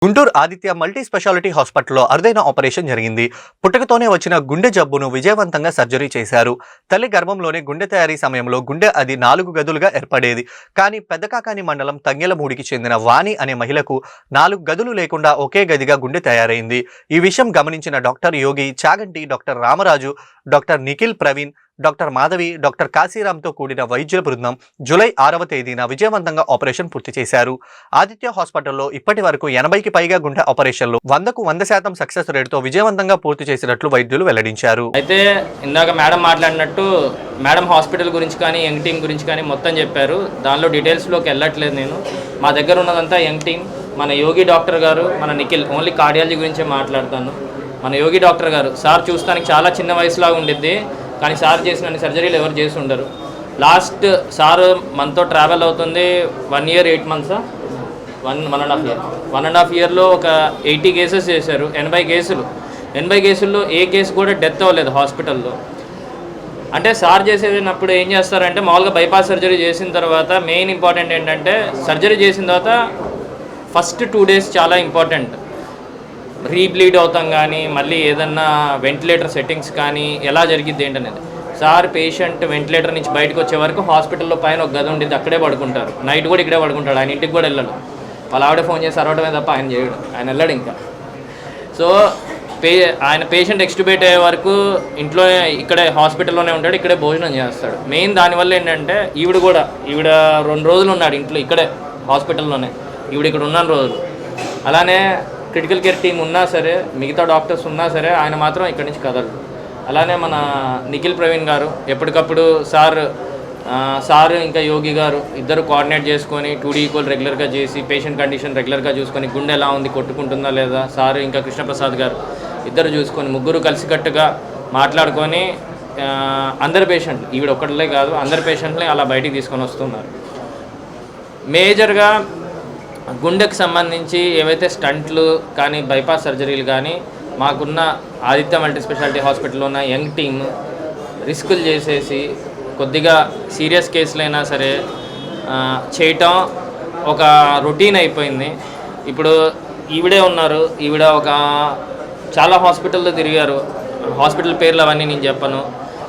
Guntur Aditya multi speciality హాస్పిటల్లో అరుదైన operation జరిగింది. పుట్టుకతోనే వచ్చిన గుండె జబ్బును విజయవంతంగా సర్జరీ చేశారు. తల్లి గర్భంలోనే గుండె తయారీ సమయంలో గుండె అది 4 గదులుగా ఏర్పడేది. కానీ పెద్దకాకాని మండలం తంగెలమూడికి చెందిన వాణి అనే మహిళకు 4 గదులు లేకుండా ఒకే గదిగా గుండె తయారైంది. ఈ విషయం గమనించిన doctor Yogi, Chaganti, doctor Ramaraju, doctor Nikhil Praveen, doctor Madhavi, doctor కాశీరామ్తో కూడిన వైద్యుల బృందం జూలై 6వ తేదీన విజయవంతంగా ఆపరేషన్ పూర్తి చేశారు. ఆదిత్య హాస్పిటల్లో ఇప్పటి వరకు 80కి పైగా గుండె ఆపరేషన్లు 100కు 100% సక్సెస్ రేటుతో విజయవంతంగా పూర్తి చేసినట్లు వైద్యులు వెల్లడించారు. అయితే ఇందాక మేడం మాట్లాడినట్టు మేడం హాస్పిటల్ గురించి కానీ యంగ్ టీమ్ గురించి కానీ మొత్తం చెప్పారు. దానిలో డీటెయిల్స్లోకి వెళ్ళట్లేదు నేను. మా దగ్గర ఉన్నదంతా యంగ్ టీమ్. మన యోగి డాక్టర్ గారు, మన నిఖిల్, ఓన్లీ కార్డియాలజీ గురించే మాట్లాడతాను. మన యోగి డాక్టర్ గారు సార్ చూస్తానికి చాలా చిన్న వయసులాగా ఉండిద్ది, కానీ సార్ చేసిన అన్ని సర్జరీలు ఎవరు చేసి ఉండరు. లాస్ట్ సార్ మనతో ట్రావెల్ అవుతుంది 1 year 8 months, 1.5 year. 1.5 yearలో ఒక 80 కేసెస్ చేశారు. 80 కేసుల్లో ఏ కేసు కూడా డెత్ అవ్వలేదు హాస్పిటల్లో. అంటే సార్ చేసేటప్పుడు ఏం చేస్తారంటే మామూలుగా బైపాస్ సర్జరీ చేసిన తర్వాత మెయిన్ ఇంపార్టెంట్ ఏంటంటే సర్జరీ చేసిన తర్వాత ఫస్ట్ 2 days చాలా ఇంపార్టెంట్. రీబ్లీడ్ అవుతాం కానీ మళ్ళీ ఏదన్నా వెంటిలేటర్ సెట్టింగ్స్ కానీ ఎలా జరిగిద్ది ఏంటనేది. సార్ పేషెంట్ వెంటిలేటర్ నుంచి బయటకు వచ్చే వరకు హాస్పిటల్లో పైన ఒక గది ఉండేది, అక్కడే పడుకుంటారు. నైట్ కూడా ఇక్కడే పడుకుంటాడు. ఆయన ఇంటికి కూడా వెళ్ళాడు. వాళ్ళ ఆవిడ ఫోన్ చేసి అరవడమే తప్ప ఆయన చేయడు, ఆయన వెళ్ళాడు ఇంకా. సో ఆయన పేషెంట్ ఎక్స్ట్యూబేట్ అయ్యే వరకు ఇంట్లో ఇక్కడే హాస్పిటల్లోనే ఉంటాడు, ఇక్కడే భోజనం చేస్తాడు. మెయిన్ దానివల్ల ఏంటంటే ఈవిడ 2 రోజులు ఉన్నాడు ఇంట్లో, ఇక్కడే హాస్పిటల్లోనే. ఈవిడ ఇక్కడ ఉన్న రోజులు అలానే క్రిటికల్ కేర్ టీం ఉన్నా సరే, మిగతా డాక్టర్స్ ఉన్నా సరే, ఆయన మాత్రం ఇక్కడి నుంచి కదలరు. అలానే మన నిఖిల్ ప్రవీణ్ గారు ఎప్పటికప్పుడు సార్ ఇంకా యోగి గారు ఇద్దరు కోఆర్డినేట్ చేసుకొని 2D ఈక్వల్ రెగ్యులర్గా చేసి పేషెంట్ కండిషన్ రెగ్యులర్గా చూసుకొని గుండె ఎలా ఉంది, కొట్టుకుంటుందా లేదా, సార్ ఇంకా కృష్ణప్రసాద్ గారు ఇద్దరు చూసుకొని ముగ్గురు కలిసికట్టుగా మాట్లాడుకొని అందరి పేషెంట్లు, ఈవిడ ఒక్కటిలే కాదు అందరి పేషెంట్ని అలా బయటికి తీసుకొని వస్తున్నారు. మేజర్గా గుండెకు సంబంధించి ఏవైతే స్టంట్లు కానీ బైపాస్ సర్జరీలు కానీ మాకున్న ఆదిత్య మల్టీ స్పెషాలిటీ హాస్పిటల్లో ఉన్న యంగ్ టీమ్ రిస్కులు చేసేసి కొద్దిగా సీరియస్ కేసులైనా సరే చేయటం ఒక రొటీన్ అయిపోయింది. ఇప్పుడు ఈవిడే ఉన్నారు, ఈవిడ చాలా హాస్పిటల్లో తిరిగారు. హాస్పిటల్ పేర్లు అవన్నీ నేను చెప్పను.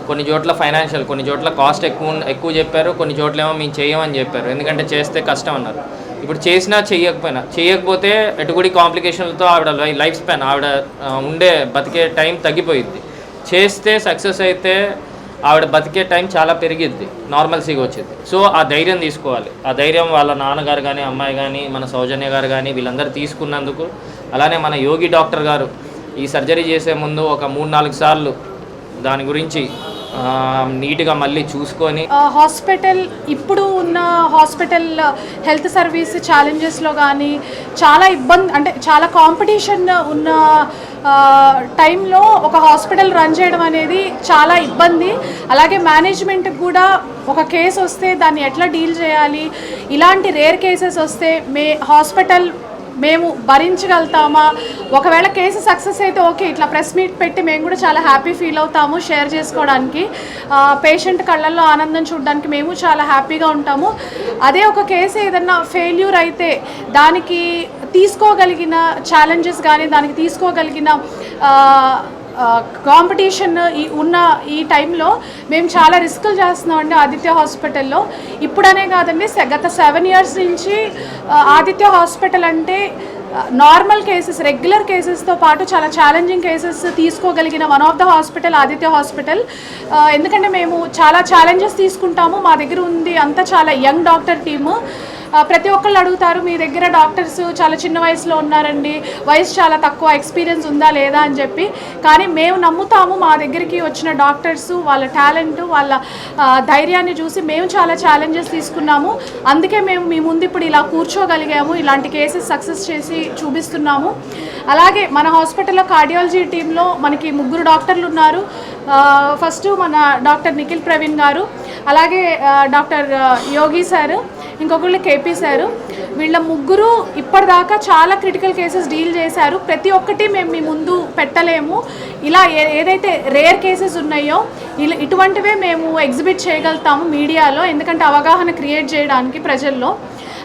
కొన్ని చోట్ల ఫైనాన్షియల్, కొన్ని చోట్ల కాస్ట్ ఎక్కువ చెప్పారు, కొన్ని చోట్లేమో మేము చేయమని చెప్పారు, ఎందుకంటే చేస్తే కష్టం అన్నారు. ఇప్పుడు చేసినా చేయకపోతే ఎటుగుడి కాంప్లికేషన్లతో ఆవిడ లైఫ్ స్పాన్, ఆవిడ బతికే టైం తగ్గిపోయిద్ది. చేస్తే సక్సెస్ అయితే ఆవిడ బతికే టైం చాలా పెరిగిద్ది, నార్మల్సీగా వచ్చింది. సో ఆ ధైర్యం తీసుకోవాలి. ఆ ధైర్యం వాళ్ళ నాన్నగారు కానీ, అమ్మాయి కానీ, మన సౌజన్య గారు కానీ వీళ్ళందరూ తీసుకున్నందుకు. అలానే మన యోగి డాక్టర్ గారు ఈ సర్జరీ చేసే ముందు ఒక 3-4 సార్లు దాని గురించి నీట్గా మళ్ళీ చూసుకొని ఇప్పుడు ఉన్న హాస్పిటల్ హెల్త్ సర్వీస్ ఛాలెంజెస్లో కానీ చాలా ఇబ్బంది, అంటే చాలా కాంపిటీషన్ ఉన్న టైంలో ఒక హాస్పిటల్ రన్ చేయడం అనేది చాలా ఇబ్బంది. అలాగే మేనేజ్మెంట్కి కూడా ఒక కేసు వస్తే దాన్ని ఎట్లా డీల్ చేయాలి, ఇలాంటి రేర్ కేసెస్ వస్తే మేము భరించగలుగుతామా, ఒకవేళ కేసు సక్సెస్ అయితే ఓకే, ఇట్లా ప్రెస్ మీట్ పెట్టి మేము కూడా చాలా హ్యాపీ ఫీల్ అవుతాము షేర్ చేసుకోవడానికి. పేషెంట్ కళ్ళల్లో ఆనందం చూడడానికి మేము చాలా హ్యాపీగా ఉంటాము. అదే ఒక కేసు ఏదన్నా ఫెయిల్యూర్ అయితే దానికి తీసుకోగలిగిన ఛాలెంజెస్ కానీ, దానికి తీసుకోగలిగిన కాంపిటీషన్ ఉన్న ఈ టైంలో మేము చాలా రిస్కులు చేస్తున్నామండి ఆదిత్య హాస్పిటల్లో. ఇప్పుడనే కాదండి, గత 7 years నుంచి ఆదిత్య హాస్పిటల్ అంటే నార్మల్ కేసెస్, రెగ్యులర్ కేసెస్తో పాటు చాలా ఛాలెంజింగ్ కేసెస్ తీసుకోగలిగిన one of the hospital Aditya hospital. ఎందుకంటే మేము చాలా ఛాలెంజెస్ తీసుకుంటాము. మా దగ్గర ఉంది అంతా చాలా యంగ్ డాక్టర్ టీము. ప్రతి ఒక్కళ్ళు అడుగుతారు, మీ దగ్గర డాక్టర్స్ చాలా చిన్న వయసులో ఉన్నారండి, వయసు చాలా తక్కువ, ఎక్స్పీరియన్స్ ఉందా లేదా అని చెప్పి. కానీ మేము నమ్ముతాము, మా దగ్గరికి వచ్చిన డాక్టర్స్ వాళ్ళ టాలెంట్, వాళ్ళ ధైర్యాన్ని చూసి మేము చాలా ఛాలెంజెస్ తీసుకున్నాము. అందుకే మేము మీ ముందు ఇప్పుడు ఇలా కూర్చోగలిగాము, ఇలాంటి కేసెస్ సక్సెస్ చేసి చూపిస్తున్నాము. అలాగే మన హాస్పిటల్లో కార్డియాలజీ టీంలో మనకి 3 డాక్టర్లు ఉన్నారు. ఫస్ట్ మన డాక్టర్ నిఖిల్ ప్రవీణ్ గారు, అలాగే డాక్టర్ యోగి సార్, ఇంకొకళ్ళు కేపీ సారు. వీళ్ళ 3 ఇప్పటిదాకా చాలా క్రిటికల్ కేసెస్ డీల్ చేశారు. ప్రతి ఒక్కటి మేము మీ ముందు పెట్టలేము. ఇలా ఏదైతే రేర్ కేసెస్ ఉన్నాయో ఇటువంటివే మేము ఎగ్జిబిట్ చేయగలుగుతాము మీడియాలో, ఎందుకంటే అవగాహన క్రియేట్ చేయడానికి ప్రజల్లో.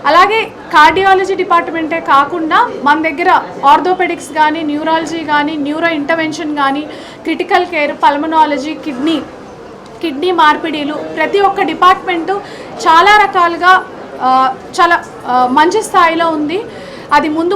అలాగే కార్డియాలజీ డిపార్ట్మెంటే కాకుండా మన దగ్గర ఆర్థోపెడిక్స్ కానీ, న్యూరాలజీ కానీ, న్యూరో ఇంటర్వెన్షన్ కానీ, క్రిటికల్ కేర్, పల్మనాలజీ, కిడ్నీ మార్పిడిలు, ప్రతి ఒక్క డిపార్ట్మెంటు చాలా రకాలుగా చాలా మంచి స్థాయిలో ఉంది. అది ముందు